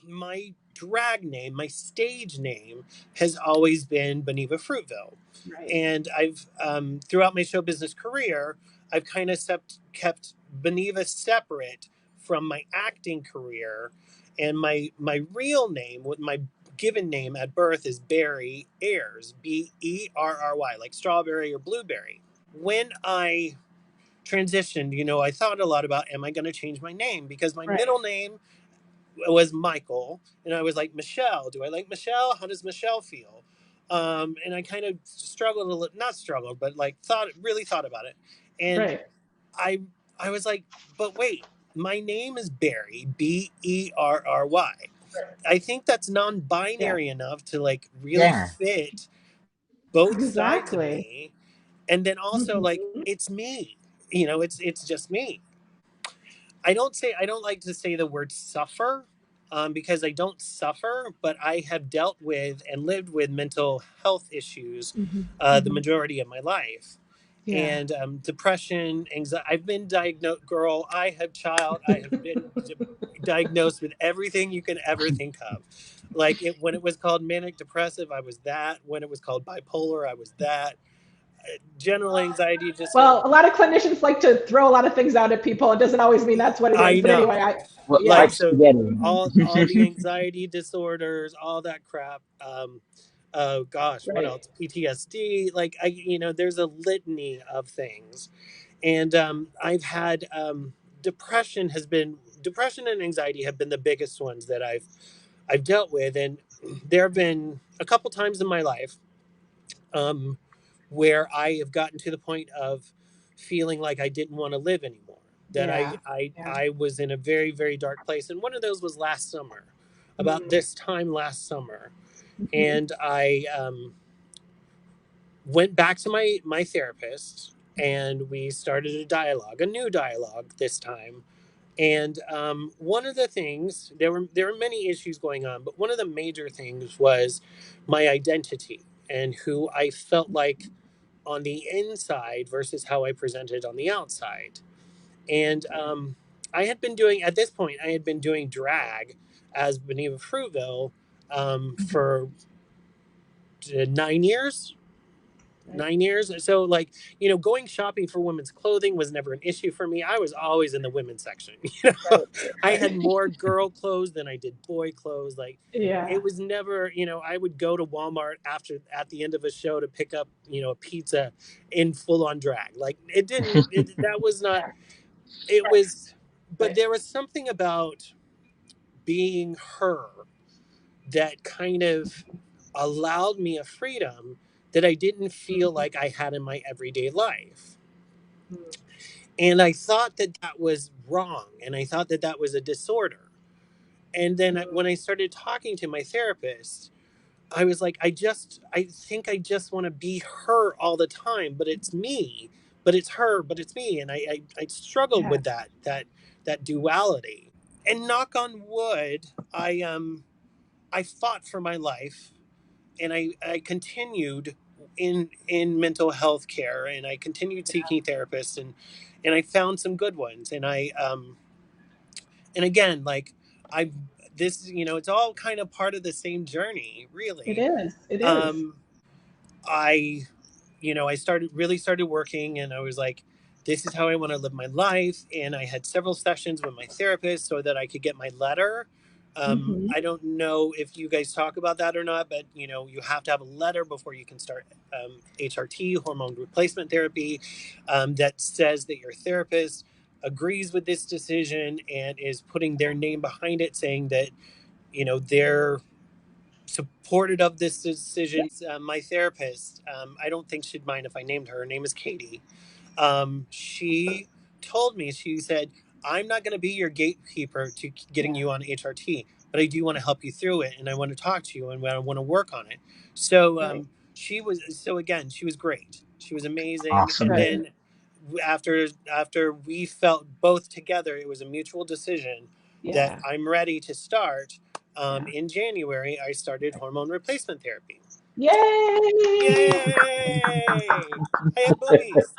my drag name, my stage name, has always been Beneva Fruitville. Right. And I've throughout my show business career, I've kind of kept Beneva separate from my acting career, and my real name, with my given name at birth, is Barry Ayers, Berry, like strawberry or blueberry. When I transitioned, I thought a lot about, am I going to change my name? Because my Right. middle name was Michael, and I was like, Michelle. Do I like Michelle? How does Michelle feel? And I kind of struggled a little, not struggled, but like really thought about it. And Right. I, I was like, but wait, my name is Barry, Berry. I think that's Yeah. non-binary enough to like really fit both sides of Exactly. me. And then also like, Mhm. it's me, it's just me. I don't like to say the word suffer, because I don't suffer, but I have dealt with and lived with mental health issues Mhm. the Mhm. majority of my life. Yeah. And depression, anxiety. I've been diagnosed, girl. I have child. I have been diagnosed with everything you can ever think of. Like when it was called manic depressive, I was that. When it was called bipolar, I was that. General anxiety disorder. Well, a lot of clinicians like to throw a lot of things out at people. It doesn't always mean that's what it is. I But anyway, know. yeah. Like so all the anxiety disorders, all that crap. Oh gosh, what Right. else? PTSD. Like there's a litany of things. And I've had depression and anxiety have been the biggest ones that I've dealt with. And there have been a couple times in my life um, where I have gotten to the point of feeling like I didn't want to live anymore. That I, Yeah. I Yeah. I was in a very, very dark place, and one of those was last summer, about Mm. this time last summer, Mhm. and I went back to my therapist, and we started a new dialogue this time. And one of the things, there were many issues going on, but one of the major things was my identity and who I felt like on the inside versus how I presented on the outside. And at this point, I had been doing drag as Beneva Fruitville Mhm. for 9 years. Right. 9 years. So, like, going shopping for women's clothing was never an issue for me. I was always in the women's section. Right. I had Right. more girl clothes than I did boy clothes. Like, Yeah. it was never, I would go to Walmart at the end of a show to pick up, a pizza in full on drag. Like, that was not, Yeah. it Right. was, but Right. there was something about being her that kind of allowed me a freedom that I didn't feel Mhm. like I had in my everyday life. Mm. And I thought that that was wrong. And I thought that that was a disorder. And then Mm. when I started talking to my therapist, I was like, I think I just want to be her all the time, but it's me, but it's her, but it's me. And I struggled Yeah. with that duality. And knock on wood, I fought for my life, and I continued in mental health care, and I continued seeking therapists, and I found some good ones. And and again, like I this, it's all kind of part of the same journey, It really. is. It is. Um, I I started working, and I was like, this is how I want to live my life. And I had several sessions with my therapist so that I could get my letter. Mhm. I don't know if you guys talk about that or not, but you have to have a letter before you can start HRT, hormone replacement therapy, that says that your therapist agrees with this decision and is putting their name behind it, saying that they're supported of this decision. My therapist, I don't think she'd mind if I named her. Her name is Katie. She told me, she said, I'm not going to be your gatekeeper to getting Yeah. you on HRT, but I do want to help you through it, and I want to talk to you, and I want to work on it. So Right. she was great. She was amazing. And Right. then after we felt both together, it was a mutual decision that Yeah. I'm ready to start. Yeah. In January, I started hormone replacement therapy. Yay! Yay! I have boobies.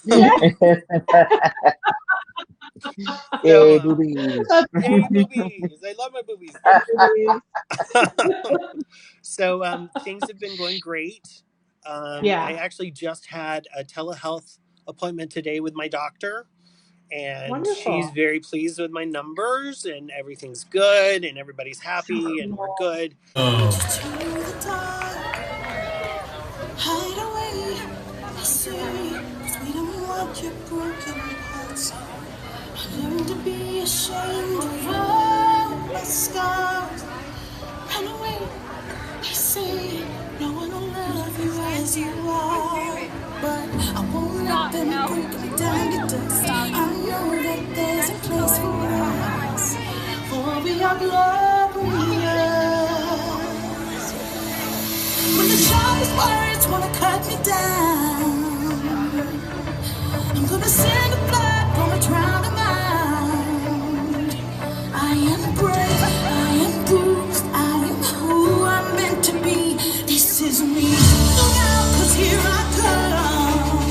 Yeah. Um, So, Yay, boobies. That's yay, boobies! I love my boobies. funny. So things have been going great. I Yeah. actually just had a telehealth appointment today with my doctor, and she's Wonderful. very pleased with my numbers, and everything's good, and everybody's So happy, and we're cool. good. Hide away, I see, 'cause we don't want your broken hearts. I learned to be ashamed of all my scars. Run away, I say, no one will love you as you are. But I won't let them break me down to dust. I know that there's a place for us, for we are glorious. When the sharpest words wanna cut me down, I'm gonna send a flood, gonna drown them out. I am brave, I am bruised, I am who I'm meant to be. This is me. Look out, 'cause here I come.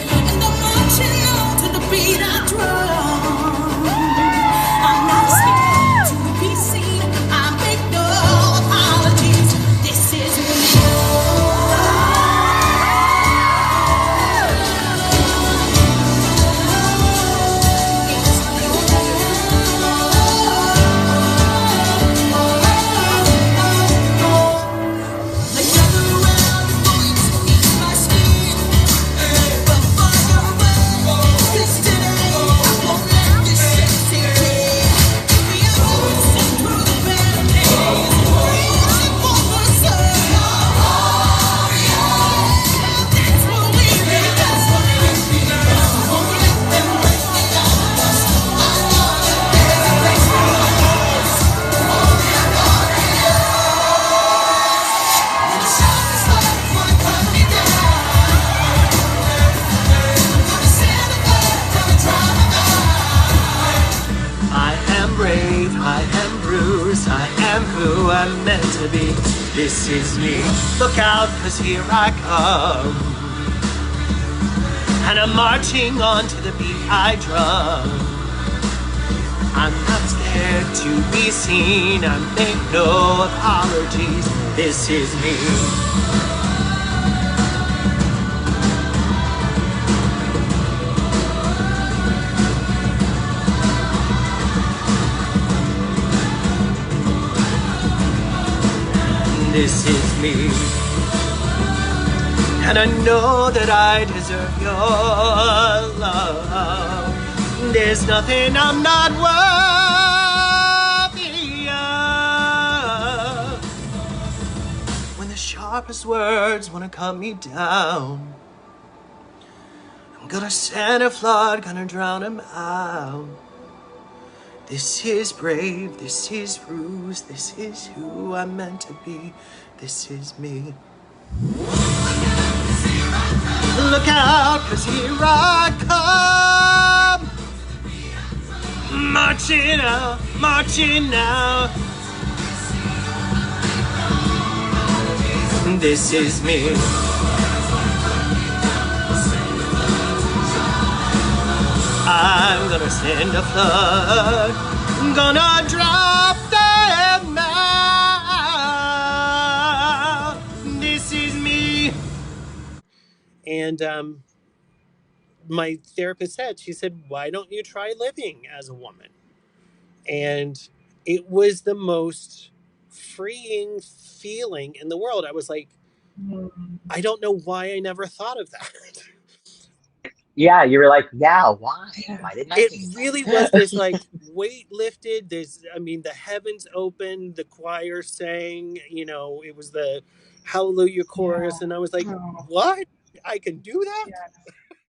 And I'm marching on to the beat I drum. I'm not scared to be seen. I make no apologies. This is me. I am brave, I am bruised, I am who I'm meant to be. This is me. Look out, 'cause here I come. And I'm marching on to the beat I drum. I'm not scared to be seen, I make no apologies. This is me. This is me. And I know that I deserve your love. There's nothing I'm not worthy of. When the sharpest words wanna cut me down, I'm gonna send a flood, gonna drown them out. This is brave, this is bruised, this is who I'm meant to be. This is me. Look out, 'cause here I come. Marching out, marching out. This is me. I'm gonna send a flood, gonna drop them out. This is me. And my therapist said, she said, why don't you try living as a woman? And it was the most freeing feeling in the world. I was like, I don't know why I never thought of that. Yeah, you were like, yeah, why? Yeah. Why didn't I It think of really was that? this like weight lifted. I mean, the heavens opened, the choir sang, it was the hallelujah Yeah. chorus. And I was like, Oh, what? I can do that? yes.